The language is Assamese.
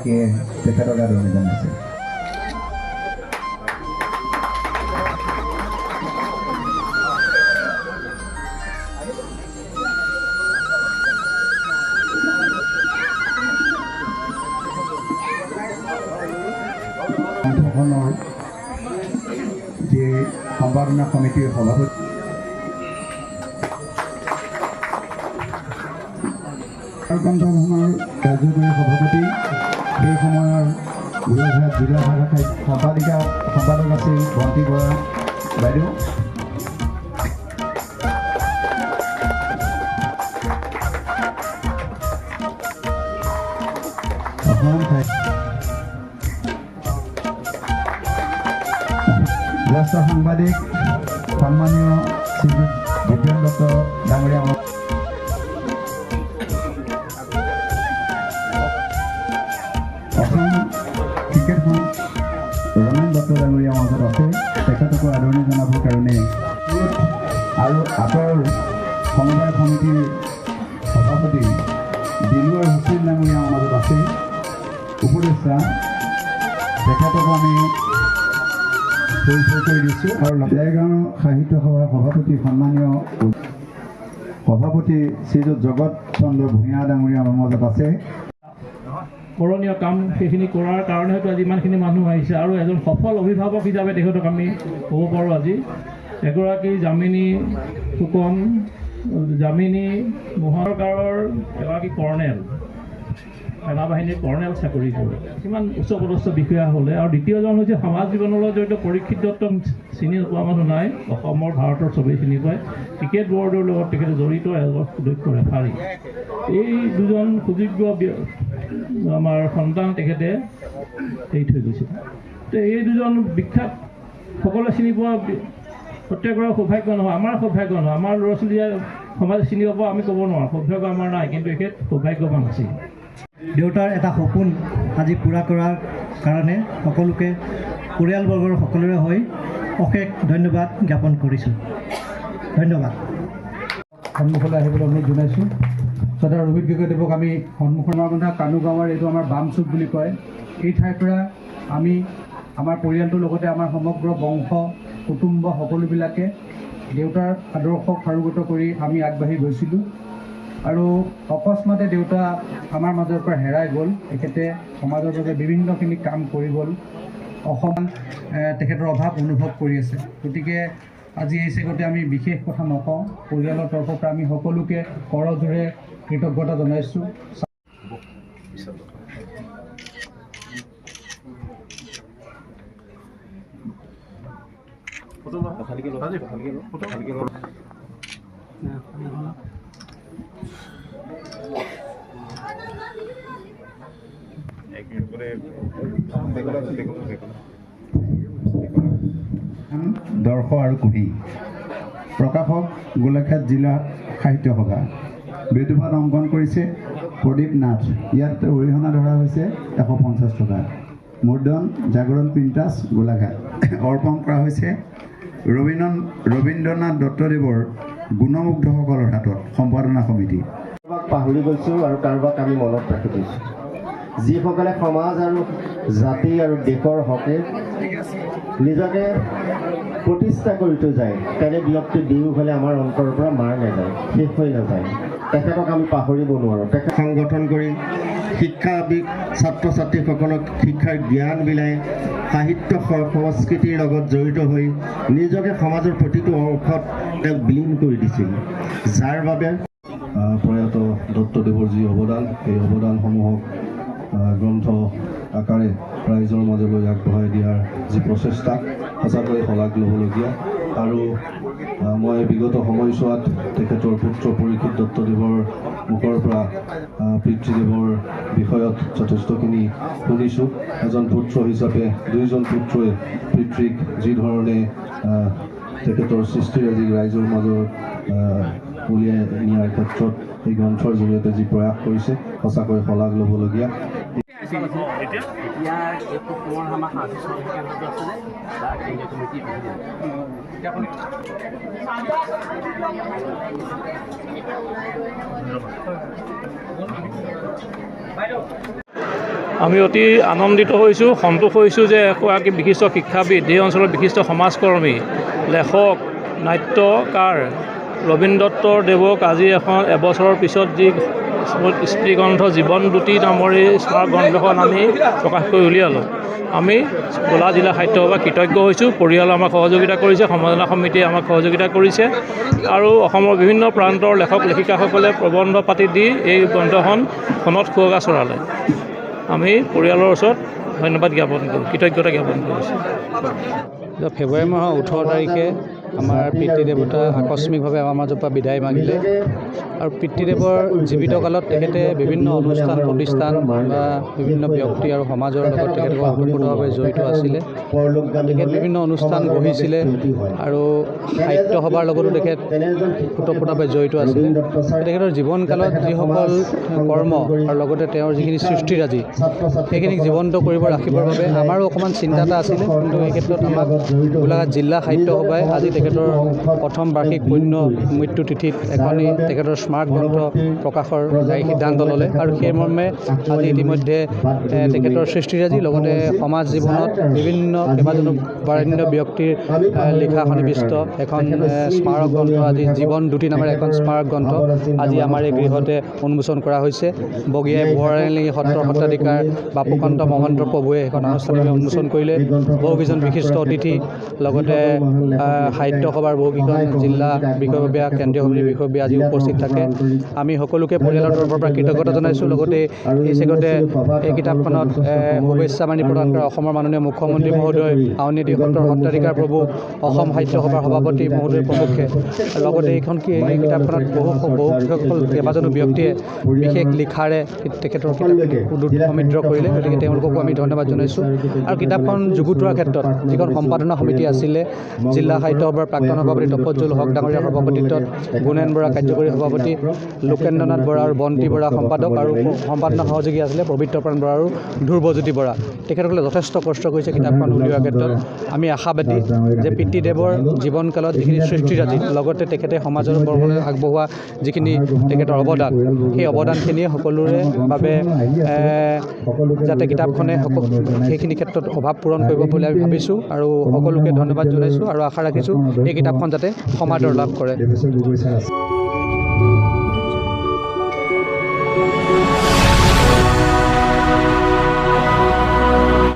বাসীয়ে তেখেতক আদৰণি জনাইছে। ধৰণৰ যি সম্পাদনা সমিতিৰ সভাপতি ধৰণৰ কাৰ্যকৰী সভাপতি, সেই সময়ৰ গোলাঘাট জিলা শাখা সম্পাদক আছিল ভণ্টি বৰা বাইদেউ, অসম জ্যেষ্ঠ সাংবাদিক সন্মানীয় শ্ৰীযুত দিব্যান দত্ত ডাঙৰীয়া, অসম ক্ৰিকেট সংঘ ৰমেন দত্ত ডাঙৰীয়া মাজত আছে, তেখেতকো আদৰণি জনাবৰ কাৰণে আৰু আঁতৰ সমবায় সমিতিৰ সভাপতি দিলৱাৰ হুছেইন ডাঙৰীয়া মাজত আছে, উপদেষ্টা তেখেতকো আমি পৰিচয় কৰি দিছোঁ। আৰু লতাইগাঁও সাহিত্য সভাৰ সভাপতি সন্মানীয় সভাপতি শ্ৰীযুত জগত চন্দ্ৰ ভূঞা ডাঙৰীয়া আমাৰ মাজত আছে। কৰণীয় কাম সেইখিনি কৰাৰ কাৰণে হয়তো আজি ইমানখিনি মানুহ আহিছে, আৰু এজন সফল অভিভাৱক হিচাপে তেখেতক আমি ক'ব পাৰোঁ। আজি এগৰাকী জামিনী ফুকন, জামিনী মহাকাৰৰ এগৰাকী কৰ্ণেল, সেনাবাহিনীৰ কৰ্ণেল চাকৰি কৰে, কিমান উচ্চপদস্থ বিষয়া হ'লে। আৰু দ্বিতীয়জন হৈছে সমাজ জীৱনৰ লগত জড়িত পৰীক্ষিত দত্তক চিনি নোপোৱা মানুহ নাই, অসমৰ ভাৰতৰ চবেই চিনি পায়। ক্ৰিকেট বৰ্ডৰ লগত তেখেতে জড়িত এজন সুদক্ষ ৰেফাৰী। এই দুজন সুযোগ্য আমাৰ সন্তান তেখেতে এৰি থৈ গৈছিল। তো এই দুজন বিখ্যাত সকলোৱে চিনি পোৱা প্ৰত্যেকৰে সৌভাগ্য নহয়, আমাৰ সৌভাগ্য নহয়। আমাৰ ল'ৰা ছোৱালীয়ে সমাজে চিনি পাব আমি ক'ব নোৱাৰোঁ, সৌভাগ্য আমাৰ নাই, কিন্তু এখেত সৌভাগ্যৱান আছিল। দেউতাৰ এটা সপোন আজি পূৰা কৰাৰ কাৰণে সকলোকে পৰিয়ালবৰ্গৰ সকলোৰে হৈ অশেষ ধন্যবাদ জ্ঞাপন কৰিছোঁ। ধন্যবাদ। সন্মুখলৈ আহিবলৈ অনুৰোধ জনাইছোঁ। চৰ্দাৰ ৰোহিত গগৈদেৱক আমি সন্মুখৰ বন্ধা কানুগাঁৱৰ এইটো আমাৰ বাম চুক বুলি কয়। এই ঠাইৰ পৰা আমি আমাৰ পৰিয়ালটোৰ লগতে আমাৰ সমগ্ৰ বংশ কুটুম্ব সকলোবিলাকে দেউতাৰ আদৰ্শক সাৰোগত কৰি আমি আগবাঢ়ি গৈছিলোঁ। আৰু অকস্মাতে দেউতা আমাৰ মাজৰ পৰা হেৰাই গ'ল। তেখেতে সমাজৰ বাবে বিভিন্নখিনি কাম কৰি গ'ল। অসম তেখেতৰ অভাৱ অনুভৱ কৰি আছে। গতিকে আজি এই চেগতে আমি বিশেষ কথা নকওঁ, পৰিয়ালৰ তৰফৰ পৰা আমি সকলোকে কৰজোৰে কৃতজ্ঞতা জনাইছোঁ। দৰ্শ আৰু কুহি, প্ৰকাশক গোলাঘাট জিলা সাহিত্য সভা। বেটুপাত অংকন কৰিছে প্ৰদীপ নাথ। ইয়াত অৰিহণা ধৰা হৈছে 150 টকা। মুদ্ৰণ জাগৰণ প্ৰিণ্টাৰ্ছ গোলাঘাট। অৰ্পণ কৰা হৈছে ৰবীন্দ্ৰনাথ দত্তদেৱৰ গুণমুগ্ধসকলৰ হাতত সম্পাদনা সমিতি। কাৰোবাক পাহৰি গৈছোঁ আৰু কাৰোবাক আমি মনত ৰাখি থৈছোঁ। যিসকলে সমাজ আৰু জাতি আৰু দেশৰ হকে নিজকে প্ৰতিষ্ঠা কৰি থৈ যায়, তেনে ব্যক্তি বিয়োগ হ'লে আমাৰ অন্তৰৰ পৰা মাৰ নাযায়, শেষ হৈ নাযায়। তেখেতক আমি পাহৰিব নোৱাৰোঁ। তেখেত সংগঠন কৰি শিক্ষাবিদ ছাত্ৰ ছাত্ৰীসকলক শিক্ষাৰ জ্ঞান বিলাই সাহিত্য সংস্কৃতিৰ লগত জড়িত হৈ নিজকে সমাজৰ প্ৰতিটো অংশত তেওঁক বিলীন কৰি দিছিল, যাৰ বাবে প্ৰয়াত দত্তদেৱৰ যি অৱদান, এই অৱদানসমূহক গ্ৰন্থ আকাৰে ৰাইজৰ মাজলৈ আগবঢ়াই দিয়াৰ যি প্ৰচেষ্টা সঁচাকৈ শলাগ ল'বলগীয়া। আৰু মই বিগত সময়ছোৱাত তেখেতৰ পুত্ৰ পৰীক্ষিত দত্তদেৱৰ মুখৰ পৰা পিতৃদেৱৰ বিষয়ত যথেষ্টখিনি শুনিছোঁ। এজন পুত্ৰ হিচাপে দুইজন পুত্ৰই পিতৃক যি ধৰণে তেখেতৰ সৃষ্টিৰাজি ৰাইজৰ মাজত উলিয়াই নিয়াৰ ক্ষেত্ৰত এই গ্ৰন্থৰ জৰিয়তে যি প্ৰয়াস কৰিছে সঁচাকৈ শলাগ ল'বলগীয়া। আমি অতি আনন্দিত হৈছোঁ, সন্তোষ হৈছোঁ যে এগৰাকী বিশিষ্ট শিক্ষাবিদ, এই অঞ্চলৰ বিশিষ্ট সমাজকৰ্মী, লেখক, নাট্যকাৰ ৰবীন দত্তৰ দেৱক আজি এবছৰৰ পিছত যি স্মৃতিগ্ৰন্থ জীৱন দ্যুতি নামৰ এই স্মাৰক গ্ৰন্থখন আমি প্ৰকাশ কৰি উলিয়ালোঁ। আমি গোলাঘাট জিলা সাহিত্য সভা কৃতজ্ঞ হৈছোঁ। পৰিয়ালে আমাক সহযোগিতা কৰিছে, সমবেদনা সমিতিয়ে আমাক সহযোগিতা কৰিছে আৰু অসমৰ বিভিন্ন প্ৰান্তৰ লেখক লেখিকাসকলে প্ৰবন্ধ পাতি দি এই গ্ৰন্থখন ফোনত সুৱগা চৰালে। আমি পৰিয়ালৰ ওচৰত ধন্যবাদ জ্ঞাপন কৰোঁ, কৃতজ্ঞতা জ্ঞাপন কৰিছোঁ। ফেব্ৰুৱাৰী মাহৰ 18 তাৰিখে আমাৰ পিতৃদেৱতা আকস্মিকভাৱে আমাৰ মাজৰ পৰা বিদায় মাগিলে আৰু পিতৃদেৱৰ জীৱিত কালত তেখেতে বিভিন্ন অনুষ্ঠান প্ৰতিষ্ঠান বা বিভিন্ন ব্যক্তি আৰু সমাজৰ লগত তেখেতে ওতঃপ্ৰোতভাৱে জড়িত আছিলে। তেখেত বিভিন্ন অনুষ্ঠান গঢ়িছিলে আৰু সাহিত্য সভাৰ লগতো তেখেত ওতঃপ্ৰোতভাৱে জড়িত আছিলে। তেখেতৰ জীৱনকালত যিসকল কৰ্ম আৰু লগতে তেওঁৰ যিখিনি সৃষ্টিৰাজি সেইখিনিক জীৱন্ত কৰিব ৰাখিবৰ বাবে আমাৰো অকণমান চিন্তা এটা আছিলে, কিন্তু এই ক্ষেত্ৰত আমাক গোলাঘাট জিলা সাহিত্য সভাই আজি তেখেতৰ প্ৰথম বাৰ্ষিক পুণ্য মৃত্যু তিথিত এখনি তেখেতৰ স্মাৰক গ্ৰন্থ প্ৰকাশৰ সিদ্ধান্ত ল'লে আৰু সেই মৰ্মে আজি ইতিমধ্যে তেখেতৰ সৃষ্টিৰাজি লগতে সমাজ জীৱনত বিভিন্ন কেইবাজনো বৰেণ্য ব্যক্তিৰ লিখা সন্নিৱিষ্ট এখন স্মাৰক গ্ৰন্থ, আজি জীৱন দ্যুতি নামেৰে এখন স্মাৰক গ্ৰন্থ আজি আমাৰ এই গৃহতে উন্মোচন কৰা হৈছে। বগীয়াই বৰালি সত্ৰৰ সত্ৰাধিকাৰ বাপুকান্ত মহন্ত প্ৰভুৱে এখন অনুষ্ঠানভাৱে উন্মোচন কৰিলে। বহুকেইজন বিশিষ্ট অতিথি লগতে সাহিত্য সভাৰ বহুকেইখন জিলা বিষয়ববীয়া, কেন্দ্ৰীয় সমিতিৰ বিষয়ববীয়া আজি উপস্থিত থাকে। আমি সকলোকে পৰিয়ালৰ তৰফৰ পৰা কৃতজ্ঞতা জনাইছোঁ। লগতে এই চেগতে এই কিতাপখনত শুভেচ্ছা বাণী প্ৰদান কৰা অসমৰ মাননীয় মুখ্যমন্ত্ৰী মহোদয়, আউনীআটী সত্ৰৰ সত্ৰাধিকাৰ প্ৰভু, অসম সাহিত্য সভাৰ সভাপতি মহোদয় প্ৰমুখ্যে, লগতে এই কিতাপখনত বহুসকল কেইবাজনো ব্যক্তিয়ে বিশেষ লিখাৰে তেখেতৰ সমৃদ্ধ কৰিলে। গতিকে তেওঁলোককো আমি ধন্যবাদ জনাইছোঁ। আৰু কিতাপখন যুগুতোৱাৰ ক্ষেত্ৰত যিখন সম্পাদনা সমিতি আছিলে, জিলা সাহিত্য সভাৰ প্ৰাক্তন সভাপতি তপজ্জল হক ডাঙৰীয়াৰ সভাপতিত্বত গুণেন বৰা কাৰ্যকৰী সভাপতি, লোকেন্দ্ৰনাথ বৰা আৰু বন্তি বৰা সম্পাদক আৰু সম্পাদনা সহযোগী আছিলে পবিত্ৰপ্ৰাণ বৰা আৰু ধ্ৰুৱজ্যোতি বৰা। তেখেতসকলে যথেষ্ট কষ্ট কৰিছে কিতাপখন উলিওৱাৰ ক্ষেত্ৰত। আমি আশাবাদী যে পিতৃদেৱৰ জীৱনকালত যিখিনি সৃষ্টিৰাজি লগতে তেখেতে সমাজৰ বৰ্গলৈ আগবঢ়োৱা যিখিনি তেখেতৰ অৱদান, সেই অৱদানখিনিয়ে সকলোৰে বাবে যাতে কিতাপখনে সেইখিনি ক্ষেত্ৰত অভাৱ পূৰণ কৰিব বুলি আমি ভাবিছোঁ আৰু সকলোকে ধন্যবাদ জনাইছোঁ আৰু আশা ৰাখিছোঁ এই কিতাপখন যাতে সমাদৰ লাভ কৰে।